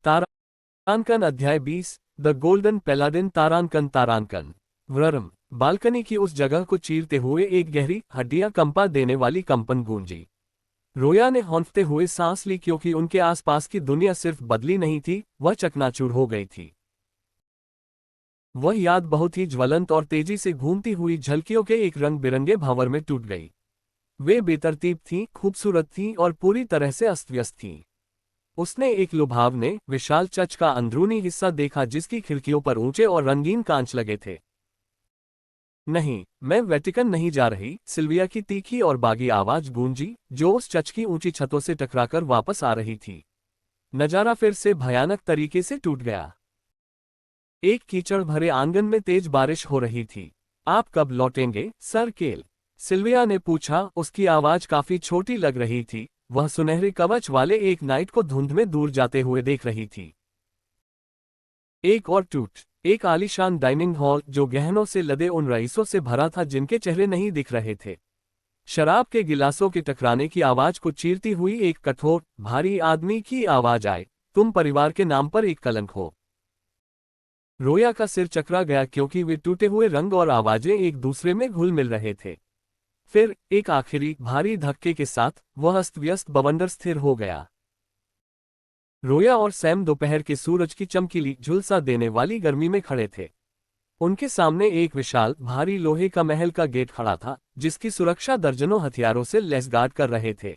तारांकन अध्याय 20 the golden पैलाडिन। तारांकन। व्ररम। Balcony की उस जगह को चीरते हुए एक गहरी, हड्डियां कंपा देने वाली कंपन गूंजी। रोया ने हौंफते हुए सांस ली क्योंकि उनके आसपास की दुनिया सिर्फ बदली नहीं थी, वह चकनाचूर हो गई थी। वह याद बहुत ही ज्वलंत और तेजी से घूमती हुई झलकियों के एक रंग बिरंगे भंवर में टूट गई। वे बेतरतीब थीं, खूबसूरत थीं और पूरी तरह से अस्त व्यस्त थीं। उसने एक लुभावने, विशाल चर्च का अंदरूनी हिस्सा देखा जिसकी खिड़कियों पर ऊंचे और रंगीन कांच लगे थे। नहीं, मैं वेटिकन नहीं जा रही, सिल्विया की तीखी और बागी आवाज गूंजी, जो उस चर्च की ऊंची छतों से टकराकर वापस आ रही थी। नजारा फिर से भयानक तरीके से टूट गया। एक कीचड़ भरे आंगन में तेज बारिश हो रही थी। आप कब लौटेंगे, सर केल? सिल्विया ने पूछा। उसकी आवाज काफी छोटी लग रही थी। वह सुनहरे कवच वाले एक नाइट को धुंध में दूर जाते हुए देख रही थी। एक और टूट। एक आलीशान डाइनिंग हॉल जो गहनों से लदे उन रईसों से भरा था जिनके चेहरे नहीं दिख रहे थे। शराब के गिलासों के टकराने की आवाज को चीरती हुई एक कठोर, भारी आदमी की आवाज आए, तुम परिवार के नाम पर एक कलंक हो। रोया का सिर चकरा गया क्योंकि वे टूटे हुए रंग और आवाजें एक दूसरे में घुल मिल रहे थे। फिर एक आखिरी भारी धक्के के साथ वह अस्त व्यस्त बवंडर स्थिर हो गया। रोया और सैम दोपहर के सूरज की चमकीली, झुलसा देने वाली गर्मी में खड़े थे। उनके सामने एक विशाल, भारी लोहे का महल का गेट खड़ा था, जिसकी सुरक्षा दर्जनों हथियारों से लैस गार्ड कर रहे थे।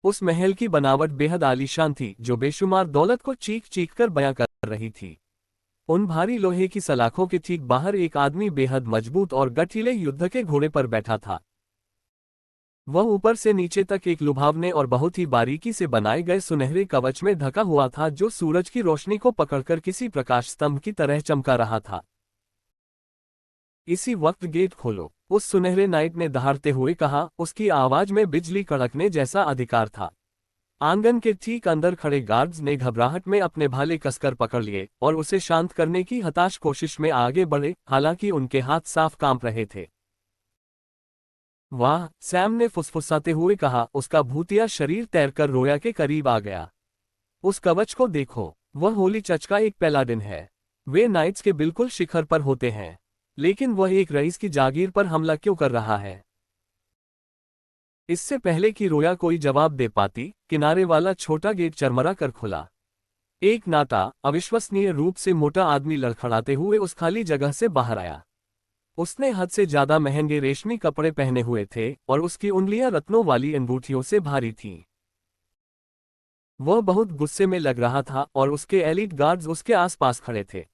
उस महल की बनावट बेहद आलीशान थी, जो बेशुमार दौलत को चीख चीख कर बयां कर रही थी। उन भारी लोहे की सलाखों के ठीक बाहर एक आदमी बेहद मजबूत और गठीले युद्ध के घोड़े पर बैठा था। वह ऊपर से नीचे तक एक लुभावने और बहुत ही बारीकी से बनाए गए सुनहरे कवच में ढका हुआ था जो सूरज की रोशनी को पकड़कर किसी प्रकाश स्तंभ की तरह चमका रहा था। इसी वक्त गेट खोलो, उस सुनहरे नाइट ने दहाड़ते हुए कहा। उसकी आवाज में बिजली कड़कने जैसा अधिकार था। आंगन के ठीक अंदर खड़े गार्ड्स ने घबराहट में अपने भाले कसकर पकड़ लिए और उसे शांत करने की हताश कोशिश में आगे बढ़े, हालांकि उनके हाथ साफ कांप रहे थे। वाह, सैम ने फुसफुसाते हुए कहा। उसका भूतिया शरीर तैरकर रोया के करीब आ गया। उस कवच को देखो, वह होली चर्च का एक पैलाडिन है। वे नाइट्स के बिल्कुल शिखर पर होते हैं, लेकिन वह एक रईस की जागीर पर हमला क्यों कर रहा है? इससे पहले कि रोया कोई जवाब दे पाती, किनारे वाला छोटा गेट चरमरा कर खुला। एक नाटा, अविश्वसनीय रूप से मोटा आदमी लड़खड़ाते हुए उस खाली जगह से बाहर आया। उसने हद से ज्यादा महंगे रेशमी कपड़े पहने हुए थे और उसकी उंगलियां रत्नों वाली अंगूठियों से भारी थीं। वह बहुत गुस्से में लग रहा था और उसके एलीट गार्ड्स उसके आसपास खड़े थे।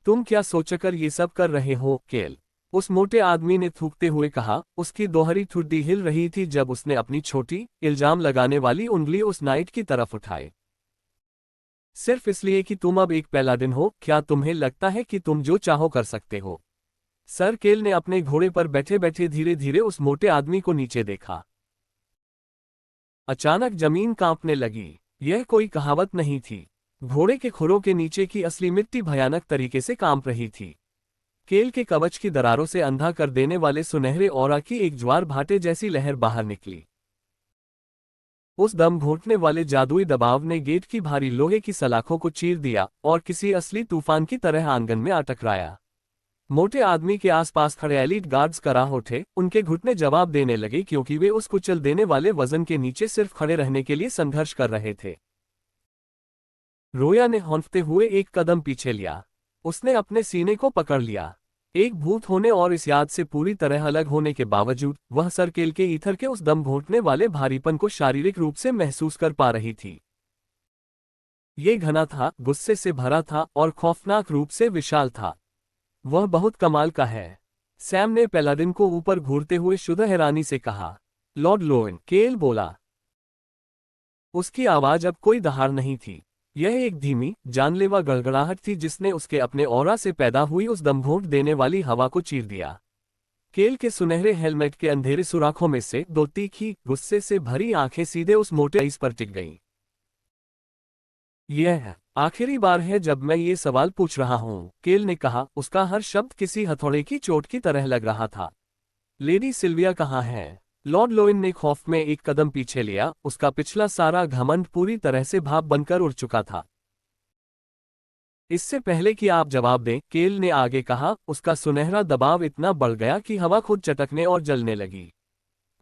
तुम क्या सोचकर ये सब कर रहे हो, केल? उस मोटे आदमी ने थूकते हुए कहा। उसकी दोहरी ठुड्डी हिल रही थी जब उसने अपनी छोटी, इल्जाम लगाने वाली उंगली उस नाइट की तरफ उठाई। सिर्फ इसलिए कि तुम अब एक पैलाडिन हो, क्या तुम्हें लगता है कि तुम जो चाहो कर सकते हो? सर केल ने अपने घोड़े पर बैठे बैठे धीरे धीरे उस मोटे आदमी को नीचे देखा। अचानक जमीन कांपने लगी। यह कोई कहावत नहीं थी। घोड़े के खुरों के नीचे की असली मिट्टी भयानक तरीके से कांप रही थी। केल के कवच की दरारों से अंधा कर देने वाले सुनहरे ऑरा की एक ज्वार भाटे जैसी लहर बाहर निकली। उस दम घोंटने वाले जादुई दबाव ने गेट की भारी लोहे की सलाखों को चीर दिया और किसी असली तूफान की तरह आंगन में आ टकराया। मोटे आदमी के आसपास खड़े एलीट गार्ड्स कराह उठे, उनके घुटने जवाब देने लगे क्योंकि वे उस कुचल देने वाले वजन के नीचे सिर्फ खड़े रहने के लिए संघर्ष कर रहे थे। रोया ने हौंफते हुए एक कदम पीछे लिया। उसने अपने सीने को पकड़ लिया। एक भूत होने और इस याद से पूरी तरह अलग होने के बावजूद वह सरकेल के ईथर के उस दम घोंटने वाले भारीपन को शारीरिक रूप से महसूस कर पा रही थी। ये घना था, गुस्से से भरा था और खौफनाक रूप से विशाल था। वह बहुत कमाल का है, सैम ने पैलाडिन को ऊपर घूरते हुए शुद्ध हैरानी से कहा। लॉर्ड लोएन, केल बोला। उसकी आवाज अब कोई दहाड़ नहीं थी। यह एक धीमी, जानलेवा गड़गड़ाहट थी जिसने उसके अपने ऑरा से पैदा हुई उस दमघोंट देने वाली हवा को चीर दिया। केल के सुनहरे हेलमेट के अंधेरे सुराखों में से दो तीखी, गुस्से से भरी आंखें सीधे उस मोटे रईस पर टिक गईं। यह आखिरी बार है जब मैं ये सवाल पूछ रहा हूं, केल ने कहा। उसका हर शब्द किसी हथौड़े की चोट की तरह लग रहा था। लेडी सिल्विया कहाँ है? लॉर्ड लोइन ने खौफ में एक कदम पीछे लिया, उसका पिछला सारा घमंड पूरी तरह से भाप बनकर उड़ चुका था। इससे पहले कि आप जवाब दें, केल ने आगे कहा, उसका सुनहरा दबाव इतना बढ़ गया कि हवा खुद चटकने और जलने लगी।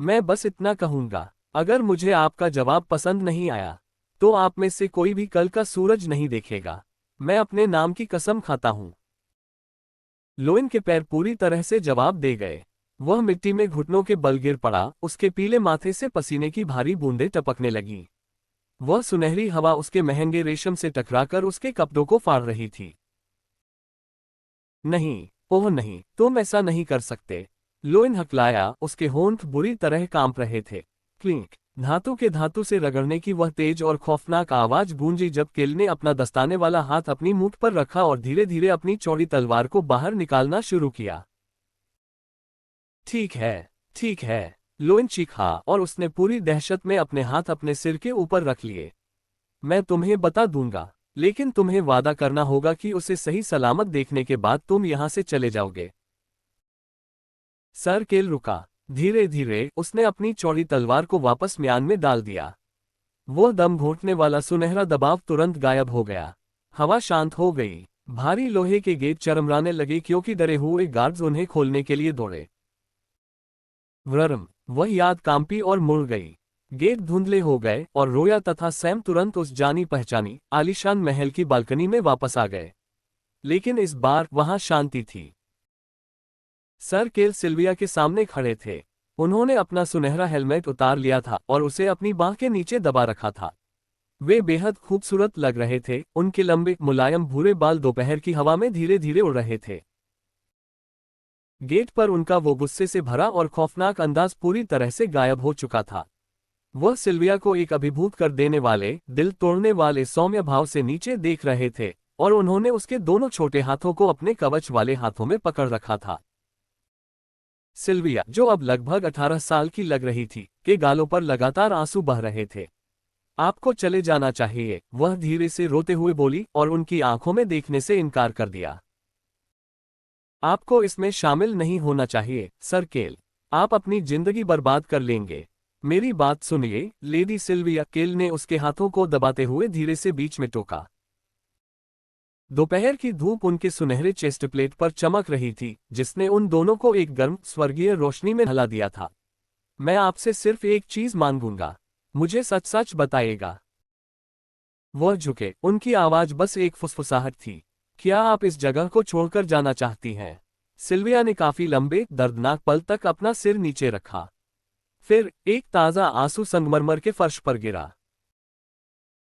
मैं बस इतना कहूंगा, अगर मुझे आपका जवाब पसंद नहीं आया, तो आप में से कोई भी कल का सूरज नहीं देखेगा। मैं अपने नाम की कसम खाता हूं। लोइन के पैर पूरी तरह से जवाब दे गए। वह मिट्टी में घुटनों के बल गिर पड़ा, उसके पीले माथे से पसीने की भारी बूंदें टपकने लगीं। वह सुनहरी हवा उसके महंगे रेशम से टकराकर उसके कपड़ों को फाड़ रही थी। नहीं, ओह नहीं, तुम ऐसा नहीं कर सकते। लोइन हकलाया, उसके होंठ बुरी तरह कांप रहे थे। क्लिंक, धातु के धातु से रगड़ने की वह तेज और खौफनाक आवाज गूंजी जब केल ने अपना दस्ताने वाला हाथ अपनी मूठ पर रखा और धीरे धीरे अपनी चौड़ी तलवार को बाहर निकालना शुरू किया। ठीक है, ठीक है, लोइन चीखा और उसने पूरी दहशत में अपने हाथ अपने सिर के ऊपर रख लिए। मैं तुम्हें बता दूंगा, लेकिन तुम्हें वादा करना होगा कि उसे सही सलामत देखने के बाद तुम यहां से चले जाओगे। सर केल रुका। धीरे धीरे उसने अपनी चौड़ी तलवार को वापस म्यान में डाल दिया। वो दम घोंटने वाला सुनहरा दबाव तुरंत गायब हो गया। हवा शांत हो गई। भारी लोहे के गेट चरमराने लगे क्योंकि डरे हुए गार्ड्स उन्हें खोलने के लिए दौड़े। व्ररम, वह याद कांपी और मुड़ गई। गेट धुंधले हो गए और रोया तथा सैम तुरंत उस जानी पहचानी आलीशान महल की बालकनी में वापस आ गए। लेकिन इस बार वहां शांति थी। सर केल सिल्विया के सामने खड़े थे। उन्होंने अपना सुनहरा हेलमेट उतार लिया था और उसे अपनी बांह के नीचे दबा रखा था। वे बेहद खूबसूरत लग रहे थे, उनके लंबे मुलायम भूरे बाल दोपहर की हवा में धीरे धीरे उड़ रहे थे। गेट पर उनका वो गुस्से से भरा और खौफनाक अंदाज पूरी तरह से गायब हो चुका था। वह सिल्विया को एक अभिभूत कर देने वाले, दिल तोड़ने वाले सौम्य भाव से नीचे देख रहे थे और उन्होंने उसके दोनों छोटे हाथों को अपने कवच वाले हाथों में पकड़ रखा था। सिल्विया, जो अब लगभग 18 साल की लग रही थी, के गालों पर लगातार आंसू बह रहे थे। आपको चले जाना चाहिए, वह धीरे से रोते हुए बोली और उनकी आंखों में देखने से इनकार कर दिया। आपको इसमें शामिल नहीं होना चाहिए, सर केल। आप अपनी जिंदगी बर्बाद कर लेंगे। मेरी बात सुनिए, लेडी सिल्विया। केल ने उसके हाथों को दबाते हुए धीरे से बीच में टोका। दोपहर की धूप उनके सुनहरे चेस्ट प्लेट पर चमक रही थी, जिसने उन दोनों को एक गर्म स्वर्गीय रोशनी में ढला दिया था। मैं आपसे सिर्फ एक चीज मांगूंगा, मुझे सच सच बताइएगा। वह झुके, उनकी आवाज बस एक फुसफुसाहट थी। क्या आप इस जगह को छोड़कर जाना चाहती हैं? सिल्विया ने काफी लंबे, दर्दनाक पल तक अपना सिर नीचे रखा। फिर एक ताजा आंसू संगमरमर के फर्श पर गिरा।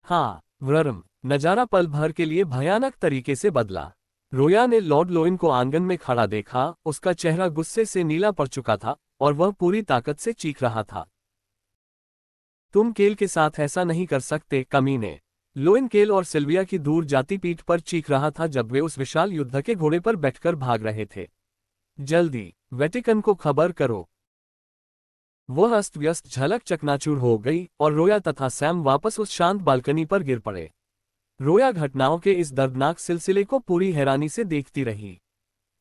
हाँ, व्ररम, नजारा पल भर के लिए भयानक तरीके से बदला। रोया ने लॉर्ड लोइन को आंगन में खड़ा देखा, उसका चेहरा गुस्से से नीला पड़ चुका था और वह पूरी ताकत से चीख रहा था। तुम केल के साथ ऐसा नहीं कर सकते, कमीने। लोइन केल और सिल्विया की दूर जाती पीठ पर चीख रहा था जब वे उस विशाल युद्ध के घोड़े पर बैठकर भाग रहे थे। जल्दी, वेटिकन को खबर करो। वह अस्त व्यस्त झलक चकनाचूर हो गई और रोया तथा सैम वापस उस शांत बालकनी पर गिर पड़े। रोया घटनाओं के इस दर्दनाक सिलसिले को पूरी हैरानी से देखती रही।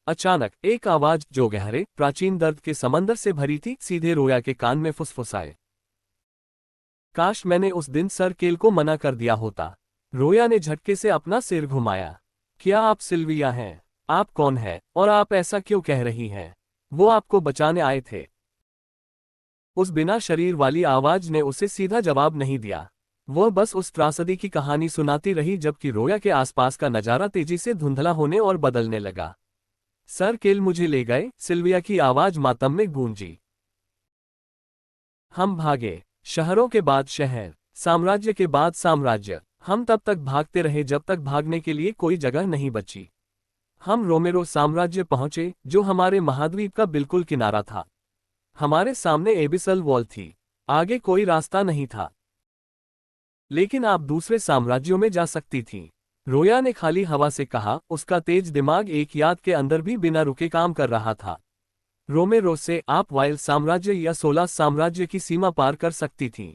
अचानक एक आवाज, जो गहरे, प्राचीन दर्द के समंदर से भरी थी, सीधे रोया के कान में फुसफुसाए। काश मैंने उस दिन सर केल को मना कर दिया होता। रोया ने झटके से अपना सिर घुमाया। क्या आप सिल्विया हैं? आप कौन हैं और आप ऐसा क्यों कह रही हैं? वो आपको बचाने आए थे। उस बिना शरीर वाली आवाज ने उसे सीधा जवाब नहीं दिया। वह बस उस त्रासदी की कहानी सुनाती रही जबकि रोया के आसपास का नजारा तेजी से धुंधला होने और बदलने लगा। सर केल मुझे ले गए, सिल्विया की आवाज मातम में गूंजी। हम भागे, शहरों के बाद शहर, साम्राज्य के बाद साम्राज्य। हम तब तक भागते रहे जब तक भागने के लिए कोई जगह नहीं बची। हम रोमेरो साम्राज्य पहुंचे, जो हमारे महाद्वीप का बिल्कुल किनारा था। हमारे सामने एबिसल वॉल थी, आगे कोई रास्ता नहीं था। लेकिन आप दूसरे साम्राज्यों में जा सकती थीं। रोया ने खाली हवा से कहा, उसका तेज दिमाग एक याद के अंदर भी बिना रुके काम कर रहा था। रोमेरो से आप वाइल्ड साम्राज्य या सोलास साम्राज्य की सीमा पार कर सकती थीं।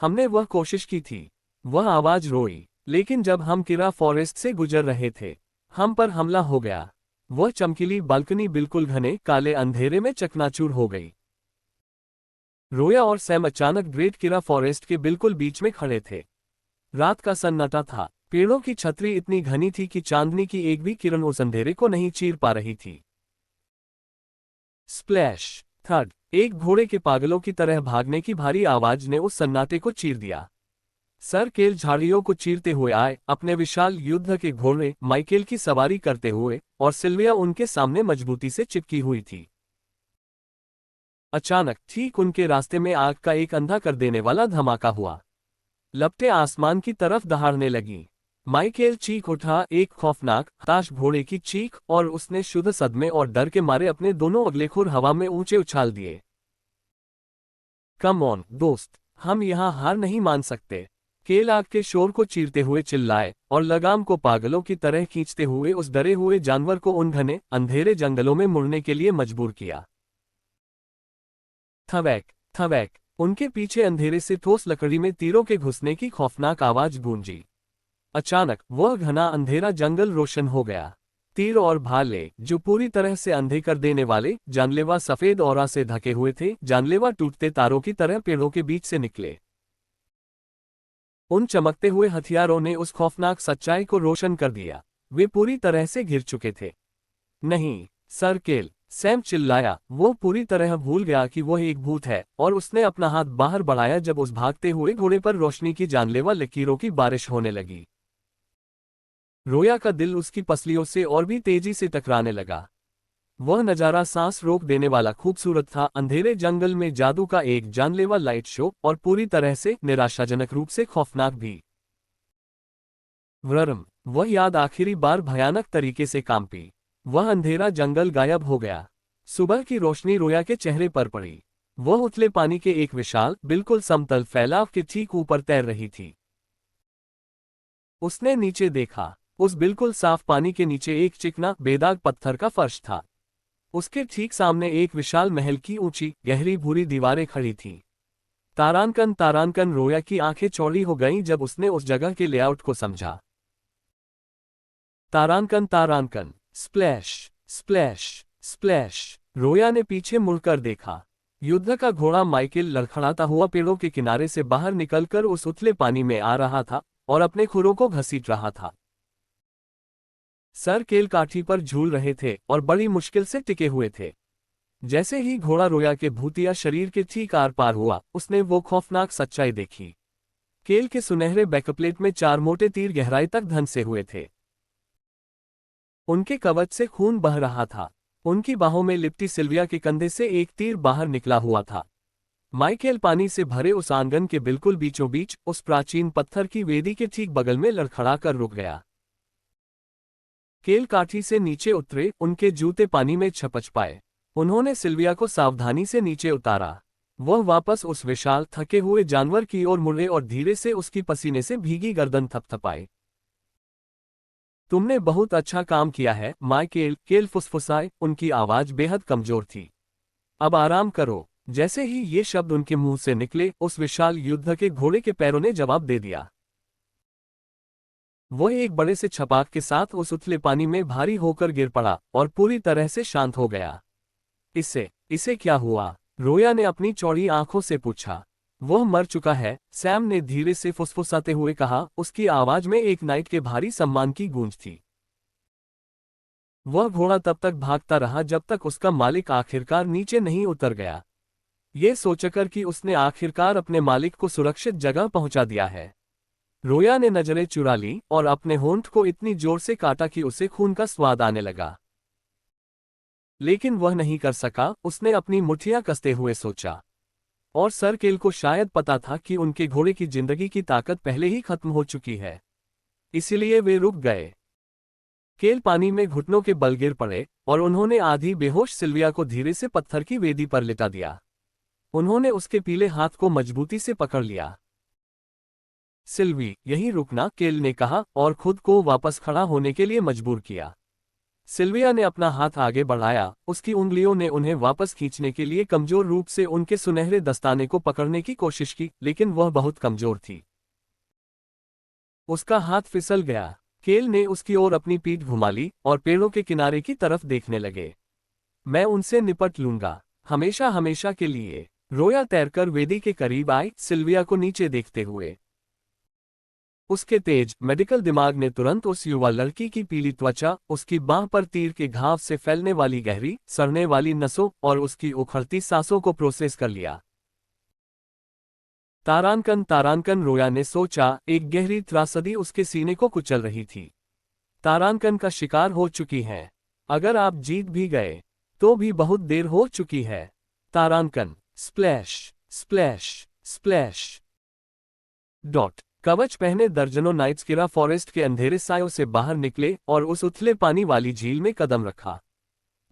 हमने वह कोशिश की थी। वह आवाज रोई। लेकिन जब हम किरा फॉरेस्ट से गुजर रहे थे, हम पर हमला हो गया। वह चमकीली बालकनी बिल्कुल घने काले अंधेरे में चकनाचूर हो गई। रोया और सैम अचानक ग्रेट किरा फॉरेस्ट के बिल्कुल बीच में खड़े थे। रात का सन्नाटा था। पेड़ों की छतरी इतनी घनी थी कि चांदनी की एक भी किरण उस अंधेरे को नहीं चीर पा रही थी। स्प्लैश! थड! एक घोड़े के पागलों की तरह भागने की भारी आवाज ने उस सन्नाटे को चीर दिया। सर केल झाड़ियों को चीरते हुए आए, अपने विशाल युद्ध के घोड़े माइकेल की सवारी करते हुए, और सिल्विया उनके सामने मजबूती से चिपकी हुई थी। अचानक ठीक उनके रास्ते में आग का एक अंधा कर देने वाला धमाका हुआ। लपटें आसमान की तरफ दहाड़ने लगीं। माइकेल चीख उठा, एक खौफनाक, हताश घोड़े की चीख, और उसने शुद्ध सदमे और डर के मारे अपने दोनों अगले खुर हवा में ऊंचे उछाल दिए। कम ऑन दोस्त, हम यहाँ हार नहीं मान सकते। केल आग के शोर को चीरते हुए चिल्लाए, और लगाम को पागलों की तरह खींचते हुए उस डरे हुए जानवर को उन घने अंधेरे जंगलों में मुड़ने के लिए मजबूर किया। थवैक! थवैक! उनके पीछे अंधेरे से ठोस लकड़ी में तीरों के घुसने की खौफनाक आवाज गूंजी। अचानक वह घना अंधेरा जंगल रोशन हो गया। तीर और भाले, जो पूरी तरह से अंधे कर देने वाले जानलेवा सफेद औरा से ढके हुए थे, जानलेवा टूटते तारों की तरह पेड़ों के बीच से निकले। उन चमकते हुए हथियारों ने उस खौफनाक सच्चाई को रोशन कर दिया। वे पूरी तरह से घिर चुके थे। नहीं, सर केल! सैम चिल्लाया। वो पूरी तरह भूल गया कि वह एक भूत है, और उसने अपना हाथ बाहर बढ़ाया जब उस भागते हुए घोड़े पर रोशनी की जानलेवा लकीरों की बारिश होने लगी। रोया का दिल उसकी पसलियों से और भी तेजी से टकराने लगा। वह नजारा सांस रोक देने वाला खूबसूरत था, अंधेरे जंगल में जादू का एक जानलेवा लाइट शो, और पूरी तरह से निराशाजनक रूप से खौफनाक भी। व्ररम! वह याद आखिरी बार भयानक तरीके से कांपी। वह अंधेरा जंगल गायब हो गया। सुबह की रोशनी रोया के चेहरे पर पड़ी। वह उथले पानी के एक विशाल, बिल्कुल समतल फैलाव के ठीक ऊपर तैर रही थी। उसने नीचे देखा। उस बिल्कुल साफ पानी के नीचे एक चिकना, बेदाग पत्थर का फर्श था। उसके ठीक सामने एक विशाल महल की ऊंची, गहरी भूरी दीवारें खड़ी थीं। तारांकन! तारांकन! रोया की आंखें चौड़ी हो गईं जब उसने उस जगह के लेआउट को समझा। तारांकन! तारांकन! स्प्लैश! स्प्लैश! स्प्लैश! रोया ने पीछे मुड़कर देखा। युद्ध का घोड़ा माइकेल लड़खड़ाता हुआ पेड़ों के किनारे से बाहर निकलकर उस उथले पानी में आ रहा था, और अपने खुरों को घसीट रहा था। सर केल काठी पर झूल रहे थे, और बड़ी मुश्किल से टिके हुए थे। जैसे ही घोड़ा रोया के भूतिया शरीर के ठीक आर पार हुआ, उसने वो खौफनाक सच्चाई देखी। केल के सुनहरे बैकप्लेट में 4 मोटे तीर गहराई तक धंसे हुए थे। उनके कवच से खून बह रहा था। उनकी बाहों में लिपटी सिल्विया के कंधे से एक तीर बाहर निकला हुआ था। माइकेल पानी से भरे उस आंगन के बिल्कुल बीचों बीच, उस प्राचीन पत्थर की वेदी के ठीक बगल में लड़खड़ा कर रुक गया। केल काठी से नीचे उतरे, उनके जूते पानी में छपच पाए। उन्होंने सिल्विया को सावधानी से नीचे उतारा। वह वापस उस विशाल, थके हुए जानवर की ओर मुड़े और धीरे से उसकी पसीने से भीगी गर्दन थपथपाए। तुमने बहुत अच्छा काम किया है, माइकेल! केल फुसफुसाए, उनकी आवाज बेहद कमजोर थी। अब आराम करो। जैसे ही ये शब्द उनके मुंह से निकले, उस विशाल युद्ध के घोड़े के पैरों ने जवाब दे दिया। वह एक बड़े से छपाक के साथ उस उथले पानी में भारी होकर गिर पड़ा, और पूरी तरह से शांत हो गया। इसे क्या हुआ? रोया ने अपनी चौड़ी आंखों से पूछा। वह मर चुका है, सैम ने धीरे से फुसफुसाते हुए कहा। उसकी आवाज में एक नाइट के भारी सम्मान की गूंज थी। वह घोड़ा तब तक भागता रहा जब तक उसका मालिक आखिरकार नीचे नहीं उतर गया। ये सोचकर कि उसने आखिरकार अपने मालिक को सुरक्षित जगह पहुंचा दिया है। रोया ने नजरें चुरा ली, और अपने होंठ को इतनी जोर से काटा कि उसे खून का स्वाद आने लगा। लेकिन वह नहीं कर सका। उसने अपनी मुट्ठियां कसते हुए सोचा। और सर केल को शायद पता था कि उनके घोड़े की जिंदगी की ताकत पहले ही खत्म हो चुकी है। इसलिए वे रुक गए। केल पानी में घुटनों के बल गिर पड़े, और उन्होंने आधी बेहोश सिल्विया को धीरे से पत्थर की वेदी पर लिटा दिया। उन्होंने उसके पीले हाथ को मजबूती से पकड़ लिया। सिल्वी, यहीं रुकना, केल ने कहा, और खुद को वापस खड़ा होने के लिए मजबूर किया। सिल्विया ने अपना हाथ आगे बढ़ाया। उसकी उंगलियों ने उन्हें वापस खींचने के लिए कमजोर रूप से उनके सुनहरे दस्ताने को पकड़ने की कोशिश की, लेकिन वह बहुत कमजोर थी। उसका हाथ फिसल गया। केल ने उसकी ओर अपनी पीठ घुमा ली, और पेड़ों के किनारे की तरफ देखने लगे। मैं उनसे निपट लूंगा, हमेशा हमेशा के लिए। रोया तैरकर वेदी के करीब आई, सिल्विया को नीचे देखते हुए। उसके तेज मेडिकल दिमाग ने तुरंत उस युवा लड़की की पीली त्वचा, उसकी बांह पर तीर के घाव से फैलने वाली गहरी, सड़ने वाली नसों और उसकी उखड़ती सांसों को प्रोसेस कर लिया। तारांकन तारांकन, रोया ने सोचा, एक गहरी त्रासदी उसके सीने को कुचल रही थी। तारांकन का शिकार हो चुकी है। अगर आप जीत भी गए तो भी बहुत देर हो चुकी है। तारांकन। Splash splash splash. डॉट। कवच पहने दर्जनों नाइट्स किरा फॉरेस्ट के अंधेरे सायों से बाहर निकले और उस उथले पानी वाली झील में कदम रखा।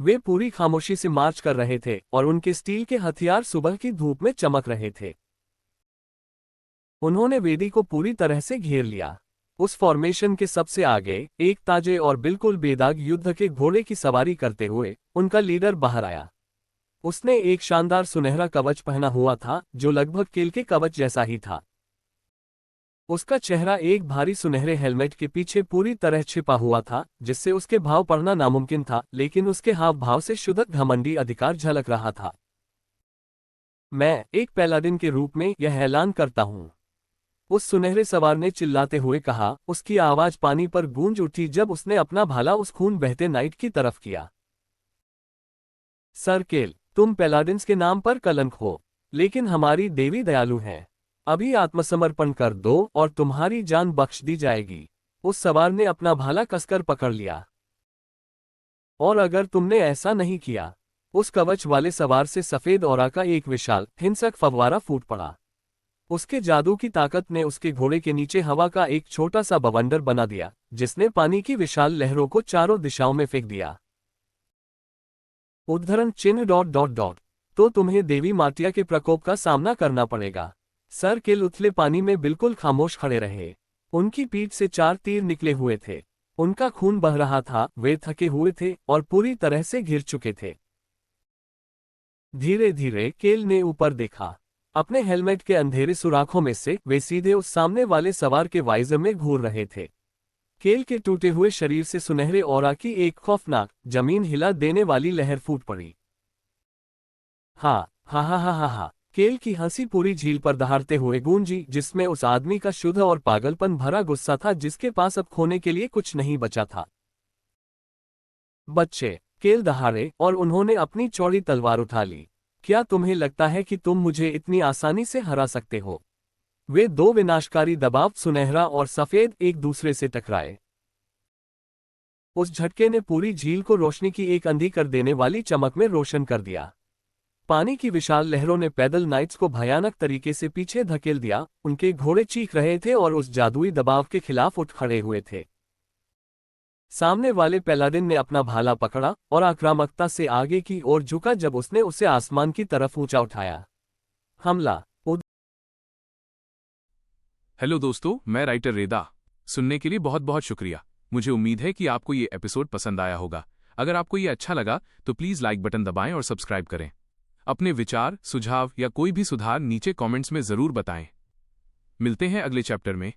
वे पूरी खामोशी से मार्च कर रहे थे और उनके स्टील के हथियार सुबह की धूप में चमक रहे थे। उन्होंने वेदी को पूरी तरह से घेर लिया। उस फॉर्मेशन के सबसे आगे, एक ताजे और बिल्कुल बेदाग युद्ध के घोड़े की सवारी करते हुए, उनका लीडर बाहर आया। उसने एक शानदार सुनहरा कवच पहना हुआ था जो लगभग केल के कवच जैसा ही था। उसका चेहरा एक भारी सुनहरे हेलमेट के पीछे पूरी तरह छिपा हुआ था, जिससे उसके भाव पढ़ना नामुमकिन था, लेकिन उसके हाव भाव से शुद्ध घमंडी अधिकार झलक रहा था। मैं एक पैलाडिन के रूप में यह ऐलान करता हूं, उस सुनहरे सवार ने चिल्लाते हुए कहा। उसकी आवाज पानी पर गूंज उठी जब उसने अपना भाला उस खून बहते नाइट की तरफ किया। सर केल, तुम पैलाडिन्स के नाम पर कलंक हो, लेकिन हमारी देवी दयालु है। अभी आत्मसमर्पण कर दो और तुम्हारी जान बख्श दी जाएगी। उस सवार ने अपना भाला कसकर पकड़ लिया। और अगर तुमने ऐसा नहीं किया, उस कवच वाले सवार से सफेद औरा का एक विशाल, हिंसक फव्वारा फूट पड़ा। उसके जादू की ताकत ने उसके घोड़े के नीचे हवा का एक छोटा सा बवंडर बना दिया, जिसने पानी की विशाल लहरों को चारों दिशाओं में फेंक दिया। उद्धरण चिन्ह डॉट डॉट डॉट। तो तुम्हें देवी मार्टिया के प्रकोप का सामना करना पड़ेगा। सर केल उथले पानी में बिल्कुल खामोश खड़े रहे। उनकी पीठ से 4 तीर निकले हुए थे। उनका खून बह रहा था, वे थके हुए थे और पूरी तरह से घिर चुके थे। धीरे धीरे केल ने ऊपर देखा। अपने हेलमेट के अंधेरे सुराखों में से वे सीधे उस सामने वाले सवार के वाइजर में घूर रहे थे। केल के टूटे हुए शरीर से सुनहरे औरा की एक खौफनाक, जमीन हिला देने वाली लहर फूट पड़ी। हा हा हा हा हा हा। केल की हंसी पूरी झील पर दहाड़ते हुए गूंजी, जिसमें उस आदमी का शुद्ध और पागलपन भरा गुस्सा था जिसके पास अब खोने के लिए कुछ नहीं बचा था। बच्चे, केल दहाड़े और उन्होंने अपनी चौड़ी तलवार उठा ली। क्या तुम्हें लगता है कि तुम मुझे इतनी आसानी से हरा सकते हो? वे 2 विनाशकारी दबाव, सुनहरा और सफेद, एक दूसरे से टकराए। उस झटके ने पूरी झील को रोशनी की एक अंधी कर देने वाली चमक में रोशन कर दिया। पानी की विशाल लहरों ने पैदल नाइट्स को भयानक तरीके से पीछे धकेल दिया। उनके घोड़े चीख रहे थे और उस जादुई दबाव के खिलाफ उठ खड़े हुए थे। सामने वाले पैलाडिन ने अपना भाला पकड़ा और आक्रामकता से आगे की ओर झुका जब उसने उसे आसमान की तरफ ऊंचा उठाया। हमला। हेलो दोस्तों, मैं राइटर रेदा। सुनने के लिए बहुत बहुत शुक्रिया। मुझे उम्मीद है कि आपको ये एपिसोड पसंद आया होगा। अगर आपको ये अच्छा लगा तो प्लीज़ लाइक बटन दबाएं और सब्सक्राइब करें। अपने विचार, सुझाव या कोई भी सुधार नीचे कमेंट्स में ज़रूर बताएं। मिलते हैं अगले चैप्टर में।